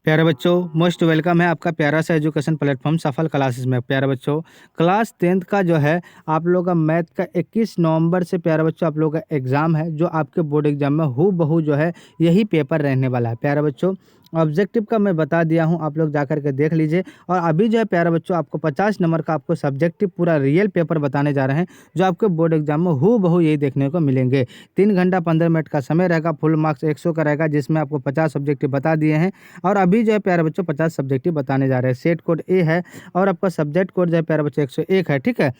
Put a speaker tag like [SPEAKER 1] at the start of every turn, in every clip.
[SPEAKER 1] प्यारे बच्चों, most welcome है आपका प्यारा सा एजुकेशन प्लेटफॉर्म सफल क्लासेस में। प्यारे बच्चों, क्लास 10th का जो है आप लोगों का मैथ का 21 नवंबर से प्यारे बच्चों आप लोगों का एग्ज़ाम है, जो आपके बोर्ड एग्जाम में हूबहू जो है यही पेपर रहने वाला है। प्यारे बच्चों, ऑब्जेक्टिव का मैं बता दिया हूं, आप लोग जाकर के देख लीजिए। और अभी जो है प्यारे बच्चों आपको 50 नंबर का आपको सब्जेक्टिव पूरा रियल पेपर बताने जा रहे हैं, जो आपके बोर्ड एग्जाम में हूबहू यही देखने को मिलेंगे। 3 घंटा 15 मिनट का समय रहेगा, फुल मार्क्स 100 का रहेगा, जिसमें आपको 50 सब्जेक्टिव बता दिए हैं। और अभी जो है प्यारे बच्चों 50 सब्जेक्टिव बताने जा रहे हैं। सेट कोड ए है और आपका सब्जेक्ट कोड जो है प्यारे बच्चों 101 है, ठीक है।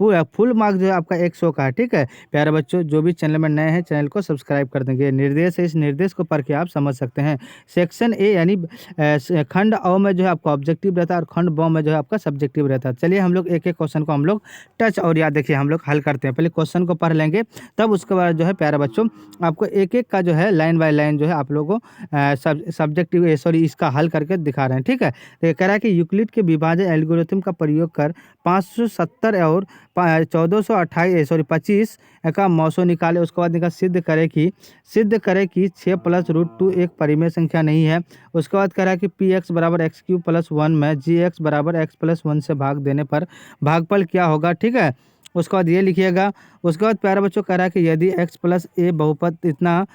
[SPEAKER 1] पूरा फुल मार्क्स जो है आपका 100 का है, ठीक है। प्यारे बच्चों, जो भी चैनल में नए हैं चैनल को सब्सक्राइब कर देंगे। निर्देश है, इस निर्देश को पढ़ के आप समझ सकते हैं। सेक्शन ए यानी खंड अ में जो है आपका ऑब्जेक्टिव रहता है, और खंड ब में जो है आपका सब्जेक्टिव रहता है। चलिए हम लोग एक एक क्वेश्चन को हम लोग टच और याद देखिए हम लोग हल करते हैं। पहले क्वेश्चन को पढ़ लेंगे, तब उसके बाद जो है प्यारे बच्चों आपको एक एक का जो है लाइन बाय लाइन जो है आप लोगों को सब्जेक्टिव सॉरी इसका हल करके दिखा रहे हैं, ठीक है। तो ये कह रहा है कि यूक्लिड के विभाजन एल्गोरिथम का प्रयोग कर 570 और 25 का मौसो निकाले। उसके बाद निकाल सिद्ध करे कि 6 + √2 एक परिमेय संख्या नहीं है। उसके बाद कह रहा है कि पी एक्स बराबर x³ + 1 में जी एक्स बराबर x+1 से भाग देने पर भागफल क्या होगा, ठीक है। उसके बाद ये लिखिएगा। उसके बाद प्यारे बच्चों कह रहा है कि यदि x + a बहुपद इतना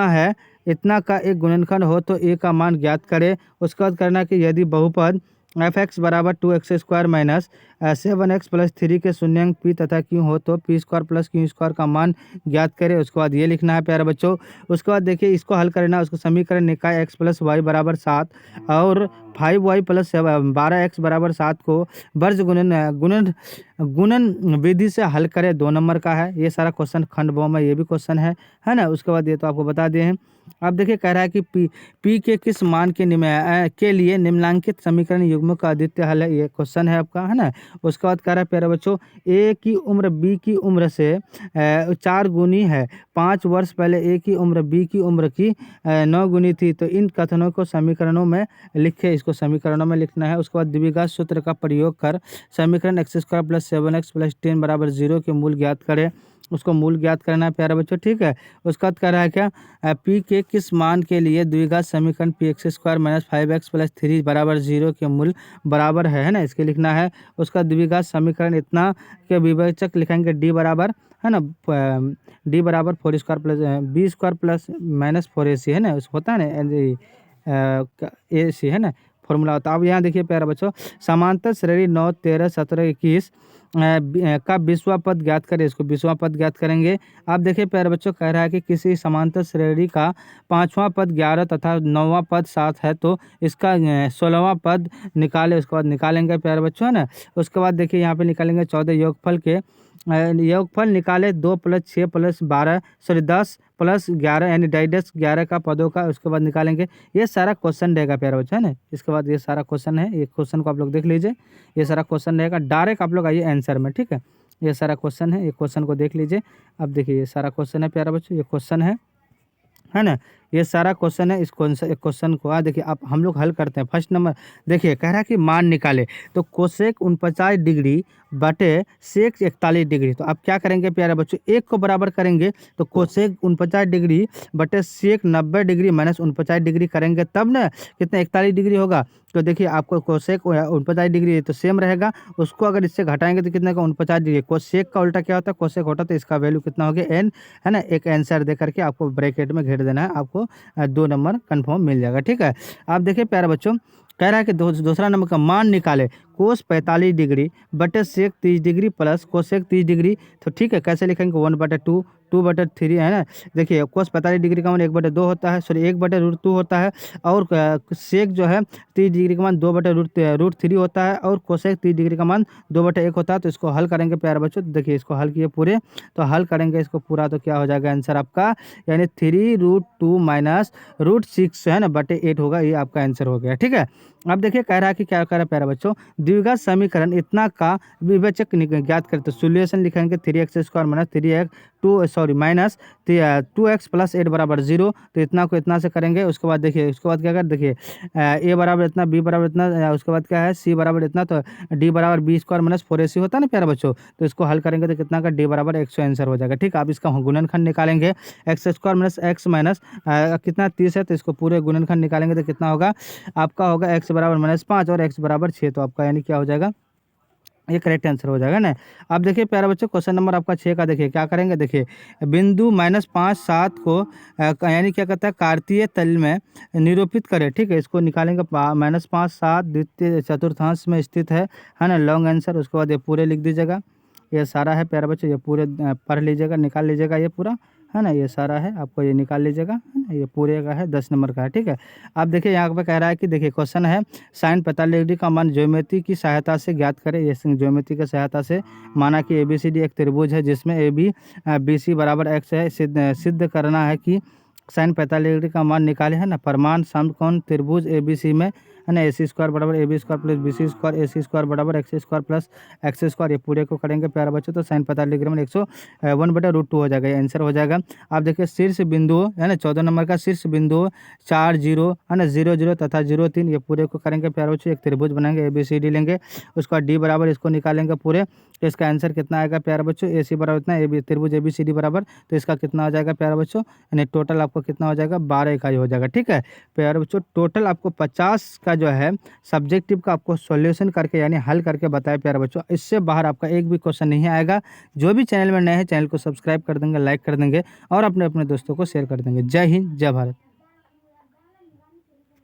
[SPEAKER 1] है, इतना का एक गुणनखंड हो तो a का मान ज्ञात करें। उसके बाद करना है कि यदि बहुपद f(x) बराबर 2x² - 7x + 3 के शून्यांक p तथा q हो तो p² + q² का मान ज्ञात करें। उसके बाद ये लिखना है प्यारे बच्चों। उसके बाद देखिए इसको हल करना, उसको समीकरण निकाय x + y बराबर 7 और 5y + 12x बराबर 7 को वर्ज गुणन विधि से हल करें। 2 नंबर का है ये सारा क्वेश्चन, खंड ब में ये भी क्वेश्चन है ना। उसके बाद ये तो आपको बता दिए हैं। अब देखिए कह रहा है कि पी के किस मान के लिए निम्नलिखित समीकरण युग्म का अद्वितीय हल है, ये क्वेश्चन है आपका, है ना। उसके बाद कह रहा है प्यारे बच्चों ए की उम्र बी की उम्र से 4 गुनी है। 5 वर्ष पहले ए की उम्र बी की उम्र की 9 गुनी थी। तो इन कथनों को समीकरणों में लिखे, इसको समीकरणों में लिखना है। उसके बाद द्विघात सूत्र का प्रयोग कर समीकरण x² + 7x + 10 बराबर 0 के मूल ज्ञात करें। उसको मूल ज्ञात करना है प्यारे बच्चों, ठीक है। उसका बाद कह रहा है क्या, पी के किस मान के लिए द्विघात समीकरण px² - 5x + 3 बराबर 0 के मूल बराबर है ना। इसके लिखना है। उसका द्विघात समीकरण इतना के विवेचक लिखेंगे डी बराबर, है ना, डी बराबर 4² + b² + -4ac, है ना। उस होता है ना ए सी, है ना, फॉर्मूला होता है। अब यहाँ देखिए प्यारे बच्चों, समांतर श्रेणी 9, 13, 17, 21 का 20वां पद ज्ञात करें। इसको 20वां पद ज्ञात करेंगे। आप देखिए प्यारे बच्चों कह रहा है कि किसी समांतर श्रेणी का 5वां पद 11 तथा 9वां पद 7 है, तो इसका 16वां पद निकाले। उसके बाद निकालेंगे प्यारे बच्चों, है ना। उसके बाद देखिए यहाँ पे निकालेंगे 14 योगफल के योगफल निकाले 2 + 6 + 12 सॉरी 10 + 11 यानी 11 का पदों का। उसके बाद निकालेंगे। ये सारा क्वेश्चन रहेगा प्यारे बच्चों, है ना। इसके बाद ये सारा क्वेश्चन है, ये क्वेश्चन को आप लोग देख लीजिए। ये सारा क्वेश्चन रहेगा, डायरेक्ट आप लोग आइए आंसर में, ठीक है। ये सारा क्वेश्चन है, ये क्वेश्चन को देख लीजिए। अब देखिए ये सारा क्वेश्चन है प्यारे बच्चों, ये क्वेश्चन है ना। ये सारा क्वेश्चन है। इस क्वेश्चन को देखिए आप हम लोग हल करते हैं। फर्स्ट नंबर देखिए कह रहा है कि मान निकाले, तो कोसेक 49 डिग्री बटे सेक 41 डिग्री। तो आप क्या करेंगे प्यारे बच्चों, एक को बराबर करेंगे, तो कोसेक 49 डिग्री बटे सेक 90 डिग्री - 49 डिग्री करेंगे, तब ना कितना 41 डिग्री होगा। तो देखिए आपको कोसेक 49 डिग्री तो सेम रहेगा, उसको अगर इससे घटाएंगे तो कितना का 49 डिग्री। कोसेक का उल्टा क्या होता है, कोसेक होता है, तो इसका वैल्यू कितना हो गया n, है ना। एक आंसर दे करके आपको ब्रैकेट में घेर देना है, आपको 2 नंबर कंफर्म मिल जाएगा, ठीक है। आप देखिए प्यारे बच्चों कह रहा है कि दूसरा नंबर का मान निकाले, कोस 45 डिग्री बटे सेक 30 डिग्री प्लस कोसेक 30 डिग्री। तो ठीक है, कैसे लिखेंगे 1/2 2/3, है ना। देखिए कोस 45 डिग्री का मान 1/2 होता है, सॉरी 1/√2 होता है। और सेक जो है 30 डिग्री का मान 2/√3 होता है, और कोसेक 30 डिग्री का मान 2/1 होता है। तो इसको हल करेंगे प्यारे बच्चों, तो देखिए इसको हल किए पूरे, तो हल करेंगे इसको पूरा, तो क्या हो जाएगा आंसर आपका, यानी 3√2 - √6, है ना, बटे 8 होगा। ये आपका आंसर हो गया, ठीक है। अब देखिए कह रहा है कि क्या कह रहा है प्यारे बच्चों, द्विघात समीकरण इतना का विवेचक ज्ञात करें। तो सोल्यूशन लिखेंगे 3x² minus 3x minus 2x plus 8 बराबर 0। तो इतना को इतना से करेंगे। उसके बाद देखिए उसके बाद क्या कर देखिए ए बराबर इतना, बी बराबर इतना, उसके बाद क्या है सी बराबर इतना, तो डी बराबर b² माइनस 4ac होता है ना प्यारे बच्चों। तो इसको हल करेंगे तो कितना का डी बराबर 100 आंसर हो जाएगा। ठीक है, आप इसका गुणनखंड निकालेंगे। x² माइनस x माइनस कितना 30 है, तो इसको पूरे गुणनखंड निकालेंगे तो कितना होगा आपका होगा x बराबर -5 और x बराबर 6। तो आपका यानी क्या हो जाएगा, ये करेक्ट आंसर हो जाएगा ना। अब देखिए प्यारे बच्चों क्वेश्चन नंबर आपका 6 का देखिए क्या करेंगे। देखिए बिंदु -5 7 को यानी क्या कहता है कार्तीय तल में निरूपित करें। ठीक है, इसको निकालेंगे। -5 7 द्वितीय चतुर्थांश में स्थित है ना, लॉन्ग आंसर। उसके बाद ये पूरे लिख दीजिएगा। ये सारा है प्यारे बच्चों, ये पूरे पढ़ लीजिएगा, निकाल लीजिएगा ये पूरा, है ना। ये सारा है, आपको ये निकाल लीजिएगा, है ना। ये पूरे का है, 10 नंबर का है। ठीक है, अब देखिए यहाँ पे कह रहा है कि देखिए क्वेश्चन है साइन 45 डिग्री का मान ज्योमेट्री की सहायता से ज्ञात करें। ये ज्योमेट्री की सहायता से माना कि ABCD एक त्रिभुज है जिसमें AB BC बराबर x है। सिद्ध करना है कि साइन 45 डिग्री का मान निकाले, है ना। प्रमाण समकोण त्रिभुज ABC में, है ना, AC² बराबर AB² प्लस BC² AC² बराबर XC² प्लस XC²। ये पूरे को करेंगे प्यारे बच्चों तो साइन 45 डिग्री में 101/√2 हो जाएगा, ये आंसर हो जाएगा। आप देखिए शीर्ष बिंदु है ना, 14 नंबर का शीर्ष बिंदु 4 0 है ना, 0 0 तथा 0 3, ये पूरे को करेंगे प्यारे बच्चों। एक त्रिभुज बनाएंगे ABCD लेंगे, उसके बाद डी बराबर इसको निकालेंगे पूरे। तो इसका आंसर कितना आएगा प्यारे बच्चों, AC बराबर इतना, त्रिभुज ABCD बराबर, तो इसका कितना हो जाएगा प्यारे बच्चों, यानी टोटल आपको कितना हो जाएगा 12 इकाई हो जाएगा। ठीक है प्यारे बच्चों, टोटल आपको 50 का जो है सब्जेक्टिव का आपको सॉल्यूशन करके यानी हल करके बताया प्यारे बच्चों। इससे बाहर आपका एक भी क्वेश्चन नहीं आएगा। जो भी चैनल में नए हैं चैनल को सब्सक्राइब कर देंगे, लाइक कर देंगे और अपने अपने दोस्तों को शेयर कर देंगे। जय हिंद, जय भारत।